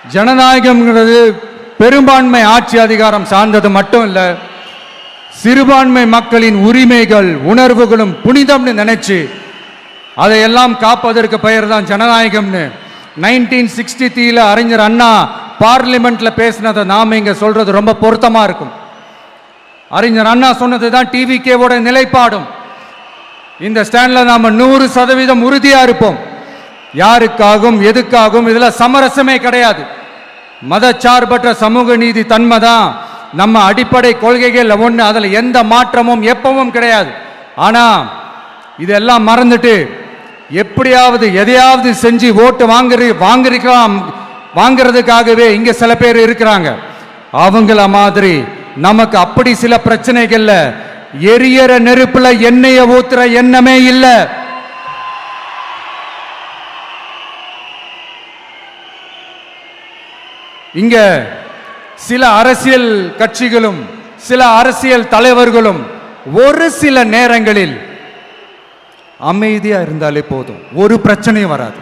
ஜனநாயகம்ங்கிறது பெரும்பான்மை ஆட்சி அதிகாரம் சார்ந்தது மட்டும் இல்லை, சிறுபான்மை மக்களின் உரிமைகள் உணர்வுகளும் புனிதம்னு நினைச்சு அதையெல்லாம் காப்பதற்கு பெயர் தான் ஜனநாயகம்னு 1963 அறிஞர் அண்ணா பார்லிமெண்ட்ல பேசினதை நாம இங்க சொல்றது ரொம்ப பொருத்தமா இருக்கும். அறிஞர் அண்ணா சொன்னது தான் டிவிகேவோட நிலைப்பாடும். இந்த ஸ்டாண்ட்ல நாம 100% உறுதியா இருப்போம். யாருக்காகவும் எதுக்காகவும் இதுல சமரசமே கிடையாது. மதச்சார்பற்ற சமூக நீதி தன்மை தான் நம்ம அடிப்படை கொள்கைகள் ஒன்று. அதுல எந்த மாற்றமும் எப்பவும் கிடையாது. ஆனா இதெல்லாம் மறந்துட்டு எப்படியாவது எதையாவது செஞ்சு ஓட்டு வாங்குறதுக்காகவே இங்க சில பேர் இருக்கிறாங்க. அவங்கள மாதிரி நமக்கு அப்படி சில பிரச்சனைகள்ல எரியற நெருப்புல எண்ணெய ஊத்துற எண்ணமே இல்லை. இங்க சில அரசியல் கட்சிகளும் சில அரசியல் தலைவர்களும் ஒரு சில நேரங்களில் அமைதியா இருந்தாலே போதும், ஒரு பிரச்சனையும் வராது.